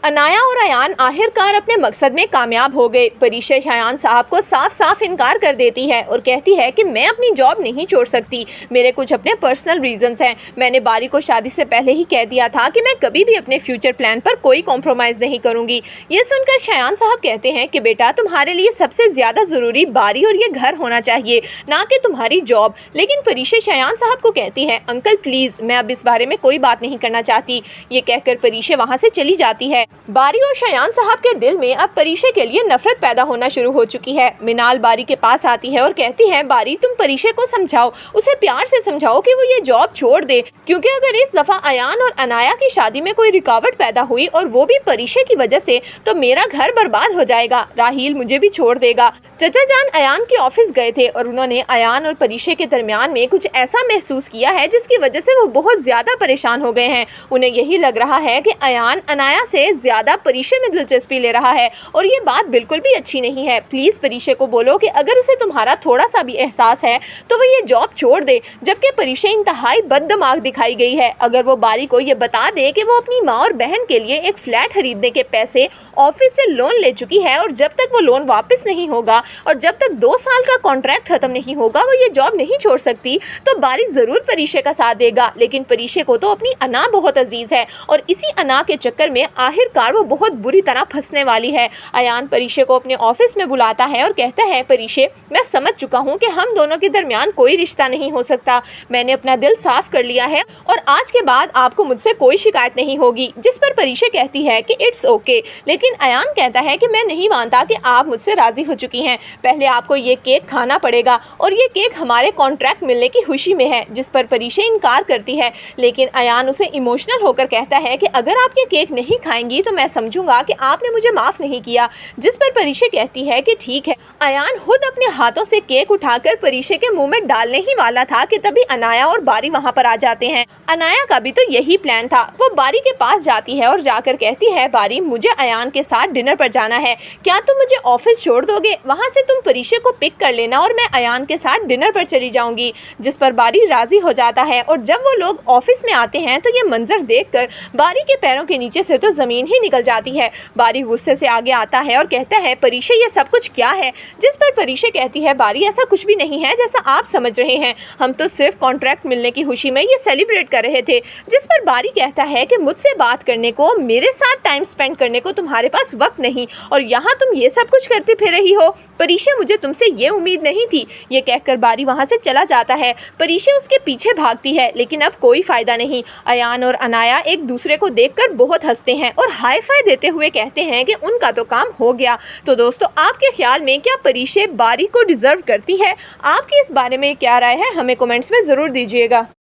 अनाया और अयान आखिरकार अपने मकसद में कामयाब हो गए। परिशा शायान साहब को साफ साफ इनकार कर देती है और कहती है कि मैं अपनी जॉब नहीं छोड़ सकती, मेरे कुछ अपने पर्सनल रीजंस हैं। मैंने बारी को शादी से पहले ही कह दिया था कि मैं कभी भी अपने फ्यूचर प्लान पर कोई कॉम्प्रोमाइज़ नहीं करूंगी। ये सुनकर शायान साहब कहते हैं कि बेटा, तुम्हारे लिए सबसे ज़्यादा ज़रूरी बारी और ये घर होना चाहिए, ना कि तुम्हारी जॉब। लेकिन परिशा शायान साहब को कहती है, अंकल प्लीज़, मैं अब इस बारे में कोई बात नहीं करना चाहती। ये कहकर परिशा वहाँ से चली जाती है। बारी और शायान साहब के दिल में अब परिशा के लिए नफरत पैदा होना शुरू हो चुकी है। मिनाल बारी के पास आती है और कहती है, बारी तुम परिशा को समझाओ, उसे प्यार से समझाओ कि वो ये जॉब छोड़ दे, क्योंकि अगर इस दफा अयान और अनाया की शादी में कोई रुकावट पैदा हुई और वो भी परिशा की वजह से, तो मेरा घर बर्बाद हो जाएगा। राहील मुझे भी छोड़ देगा। चचा जान अयान के ऑफिस गए थे और उन्होंने अयान और परिशा के दरमियान में कुछ ऐसा महसूस किया है जिसकी वजह से वो बहुत ज्यादा परेशान हो गए हैं। उन्हें यही लग रहा है कि अयान अनाया से ज्यादा परिशा में दिलचस्पी ले रहा है और ये बात बिल्कुल भी अच्छी नहीं है। प्लीज परिशा को बोलो कि अगर उसे तुम्हारा थोड़ा सा भी एहसास है तो वो ये जॉब छोड़ दे। जबकि परिशा इंतहाई बददिमाग दिखाई गई है। अगर वो बारी को ये बता दे कि वो अपनी माँ और बहन के लिए एक फ्लैट खरीदने के पैसे ऑफिस से लोन ले चुकी है और जब तक वो लोन वापस नहीं होगा और जब तक 2 साल का कॉन्ट्रैक्ट खत्म नहीं होगा वो ये जॉब नहीं छोड़ सकती, तो बारी जरूर परिशा का साथ देगा। लेकिन परिशा को तो अपनी अना बहुत अजीज है और इसी अना के चक्कर में आखिरकार वो बहुत बुरी तरह फंसने वाली है। अयान परिशा को अपने ऑफिस में बुलाता है और कहता है, परिशा, मैं समझ चुका हूँ कि हम दोनों के दरमियान कोई रिश्ता नहीं हो सकता। मैंने अपना दिल साफ कर लिया है और आज के बाद आपको मुझसे कोई शिकायत नहीं होगी। जिस पर परिशा कहती है कि इट्स ओके। लेकिन अयान कहता है कि मैं नहीं मानता कि आप मुझसे राजी हो चुकी हैं। पहले आपको ये केक खाना पड़ेगा और ये केक हमारे कॉन्ट्रैक्ट मिलने की खुशी में है। जिस पर परिशा इनकार करती है। लेकिन अयान उसे इमोशनल होकर कहता है कि अगर आप ये केक नहीं खाएंगी तो मैं समझूंगा कि आपने मुझे माफ नहीं किया। जिस पर परिशा कहती है कि ठीक है। अयान खुद अपने हाथों से केक उठाकर परिशा के मुंह में डालने ही वाला था कि तभी अनाया और बारी वहां पर आ जाते हैं। अनाया का भी तो यही प्लान था। वो बारी के पास जाती है और जाकर कहती है, बारी, मुझे अयान के साथ डिनर पर जाना है, क्या तुम मुझे ऑफिस छोड़ दोगे? वहां से तुम परिशा को पिक कर लेना और मैं अयान के साथ डिनर पर चली जाऊंगी। जिस पर बारी राजी हो जाता है और जब वो लोग ऑफिस में आते हैं तो ये मंजर देखकर बारी के पैरों के नीचे से तो जमीन ही निकल जाती है। बारी गुस्से से आगे आता है और कहता है, परिशा, ये सब कुछ क्या है? जिस पर परिशा कहती है, बारी, ऐसा कुछ भी नहीं है जैसा आप समझ रहे हैं, हम तो सिर्फ कॉन्ट्रैक्ट मिलने की खुशी में ये सेलिब्रेट कर रहे थे। जिस पर बारी कहता है कि मुझसे बात करने को, मेरे साथ टाइम स्पेंड करने को तुम्हारे पास वक्त नहीं और यहाँ तुम ये सब कुछ करती फिर रही हो। परिशा, मुझे तुमसे ये उम्मीद नहीं थी। ये कहकर बारी वहां से चला जाता है। परिशा उसके पीछे भागती है लेकिन अब कोई फायदा नहीं। अयान और अनाया एक दूसरे को देखकर बहुत हंसते हैं और हाई फाई देते हुए कहते हैं कि उनका तो काम हो गया। तो दोस्तों, आपके ख्याल में क्या परिशा बारी को डिजर्व करती है? आपकी इस बारे में क्या राय है? हमें कमेंट्स में जरूर दीजिएगा।